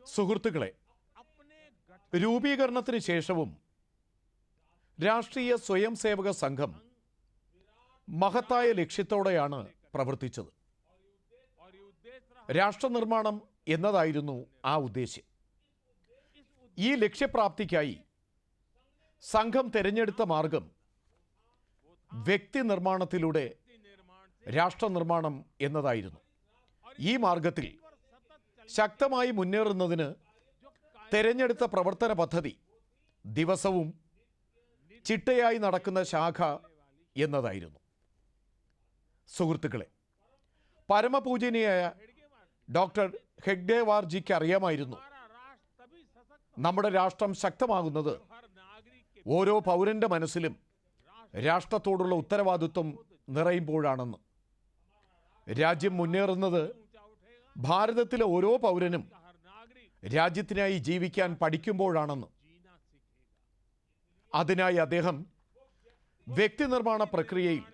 സുഹൃത്തുക്കളെ, രൂപീകരണത്തിന് ശേഷവും രാഷ്ട്രീയ സ്വയം സേവക സംഘം മഹത്തായ ലക്ഷ്യത്തോടെയാണ് പ്രവർത്തിച്ചത്. രാഷ്ട്രനിർമ്മാണം എന്നതായിരുന്നു ആ ഉദ്ദേശ്യം. ഈ ലക്ഷ്യപ്രാപ്തിക്കായി സംഘം തിരഞ്ഞെടുത്ത മാർഗം വ്യക്തി നിർമ്മാണത്തിലൂടെ രാഷ്ട്രനിർമ്മാണം എന്നതായിരുന്നു. ഈ മാർഗത്തിൽ ശക്തമായി മുന്നേറുന്നതിന് തിരഞ്ഞെടുത്ത പ്രവർത്തന പദ്ധതി ദിവസവും ചിട്ടയായി നടക്കുന്ന ശാഖ എന്നതായിരുന്നു. സുഹൃത്തുക്കളെ, പരമപൂജനീയായ ഡോക്ടർ ഹെഗ്ഡേവാർജിക്ക് അറിയാമായിരുന്നു, നമ്മുടെ രാഷ്ട്രം ശക്തമാകുന്നത് ഓരോ പൗരന്റെ മനസ്സിലും രാഷ്ട്രത്തോടുള്ള ഉത്തരവാദിത്വം നിറയുമ്പോഴാണെന്ന്. രാജ്യം മുന്നേറുന്നത് ഭാരതത്തിലെ ഓരോ പൗരനും രാജ്യത്തിനായി ജീവിക്കാൻ പഠിക്കുമ്പോഴാണെന്ന്. അതിനായി അദ്ദേഹം വ്യക്തി നിർമ്മാണ പ്രക്രിയയിൽ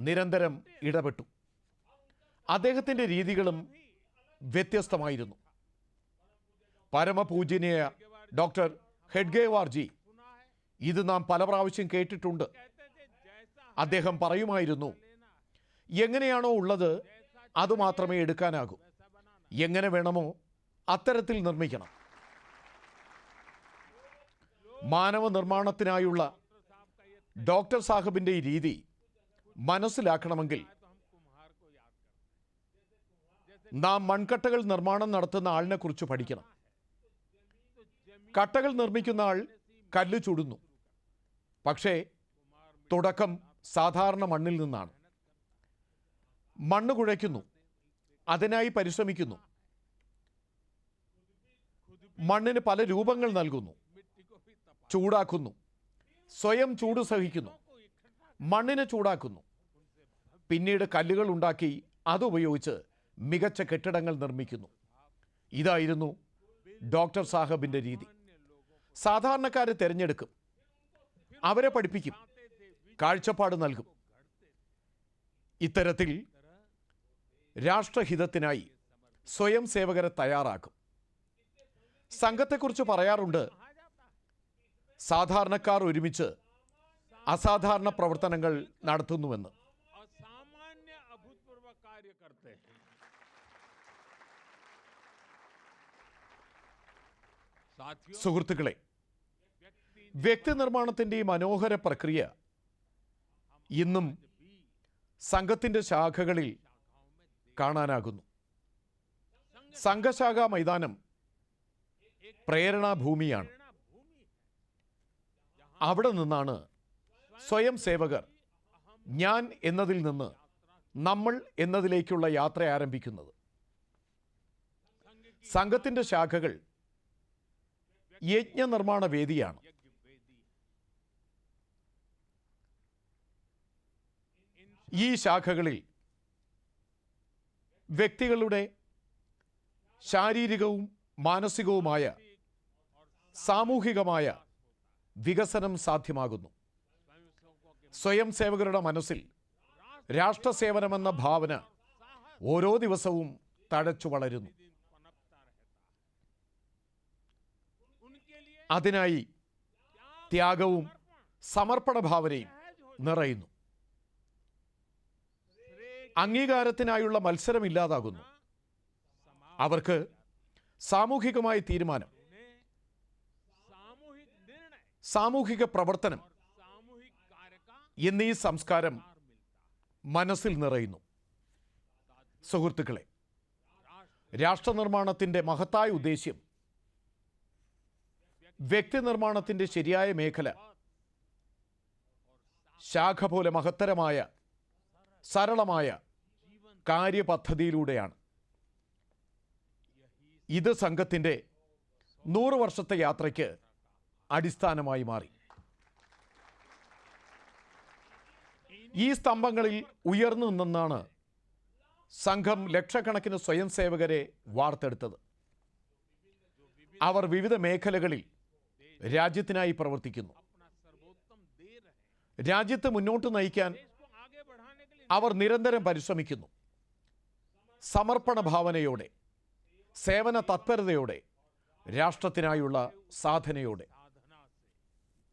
നിരന്തരം ഇടപെട്ടു. അദ്ദേഹത്തിൻ്റെ രീതികളും വ്യത്യസ്തമായിരുന്നു. പരമപൂജനീയ ഡോക്ടർ ഹെഡ്ഗേവാർജി ഇത് നാം പല പ്രാവശ്യം കേട്ടിട്ടുണ്ട്. അദ്ദേഹം പറയുമായിരുന്നു, എങ്ങനെയാണോ ഉള്ളത് അതുമാത്രമേ എടുക്കാനാകൂ, എങ്ങനെ വേണമോ അത്തരത്തിൽ നിർമ്മിക്കണം. മാനവ നിർമ്മാണത്തിനായുള്ള ഡോക്ടർ സാഹിബിൻ്റെ ഈ രീതി മനസ്സിലാക്കണമെങ്കിൽ നാം മൺകട്ടകൾ നിർമ്മാണം നടത്തുന്ന ആളിനെ കുറിച്ച് പഠിക്കണം. കട്ടകൾ നിർമ്മിക്കുന്ന ആൾ കല്ല് ചുടുന്നു, പക്ഷേ തുടക്കം സാധാരണ മണ്ണിൽ നിന്നാണ്. മണ്ണ് കുഴയ്ക്കുന്നു, അതിനായി പരിശ്രമിക്കുന്നു, മണ്ണിന് പല രൂപങ്ങൾ നൽകുന്നു, ചൂടാക്കുന്നു, സ്വയം ചൂട് സഹിക്കുന്നു, മണ്ണിനെ ചൂടാക്കുന്നു, പിന്നീട് കല്ലുകൾ ഉണ്ടാക്കി അതുപയോഗിച്ച് മികച്ച കെട്ടിടങ്ങൾ നിർമ്മിക്കുന്നു. ഇതായിരുന്നു ഡോക്ടർ സാഹിബിൻ്റെ രീതി. സാധാരണക്കാരെ തിരഞ്ഞെടുക്കും, അവരെ പഠിപ്പിക്കും, കാഴ്ചപ്പാട് നൽകും. ഇത്തരത്തിൽ രാഷ്ട്രഹിതത്തിനായി സ്വയം സേവകരെ തയ്യാറാക്കും. സംഘത്തെക്കുറിച്ച് പറയാറുണ്ട്, സാധാരണക്കാർ ഒരുമിച്ച് അസാധാരണ പ്രവർത്തനങ്ങൾ നടത്തുന്നുവെന്ന്. സുഹൃത്തുക്കളെ, വ്യക്തി നിർമ്മാണത്തിൻ്റെ ഈ മനോഹര പ്രക്രിയ ഇന്നും സംഘത്തിൻ്റെ ശാഖകളിൽ കാണാനാകുന്നു. സംഘശാഖാ മൈതാനം പ്രേരണാഭൂമിയാണ്. അവിടെ നിന്നാണ് സ്വയം സേവകർ ഞാൻ എന്നതിൽ നിന്ന് നമ്മൾ എന്നതിലേക്കുള്ള യാത്ര ആരംഭിക്കുന്നത്. സംഘത്തിൻ്റെ ശാഖകൾ യജ്ഞനിർമ്മാണ വേദിയാണ്. ഈ ശാഖകളിൽ വ്യക്തികളുടെ ശാരീരികവും മാനസികവുമായ സാമൂഹികമായ വികസനം സാധ്യമാകുന്നു. സ്വയം സേവകരുടെ മനസ്സിൽ രാഷ്ട്രസേവനമെന്ന ഭാവന ഓരോ ദിവസവും തഴച്ചു വളരുന്നു. അതിനായി ത്യാഗവും സമർപ്പണ ഭാവനയും നിറയുന്നു. അംഗീകാരത്തിനായുള്ള മത്സരമില്ലാതാകുന്നു. അവർക്ക് സാമൂഹികമായ തീരുമാനം, സാമൂഹിക പ്രവർത്തനം എന്നീ സംസ്കാരം മനസ്സിൽ നിറയുന്നു. സുഹൃത്തുക്കളെ, രാഷ്ട്രനിർമ്മാണത്തിൻ്റെ മഹത്തായ ഉദ്ദേശ്യം വ്യക്തി നിർമ്മാണത്തിൻ്റെ ശരിയായ മേഖല ശാഖ പോലെ മഹത്തരമായ സരളമായ കാര്യപദ്ധതിയിലൂടെയാണ്. ഇത് സംഘത്തിൻ്റെ 100 വർഷത്തെ യാത്രയ്ക്ക് അടിസ്ഥാനമായി മാറി. ഈ സ്തംഭങ്ങളിൽ ഉയർന്നു നിന്നാണ് സംഘം ലക്ഷക്കണക്കിന് സ്വയം സേവകരെ വാർത്തെടുത്തത്. അവർ വിവിധ മേഖലകളിൽ രാജ്യത്തിനായി പ്രവർത്തിക്കുന്നു. രാജ്യത്തെ മുന്നോട്ട് നയിക്കാൻ അവർ നിരന്തരം പരിശ്രമിക്കുന്നു. സമർപ്പണ ഭാവനയോടെ സേവന തത്പരതയോടെ, രാഷ്ട്രത്തിനായുള്ള സാധനയോടെ.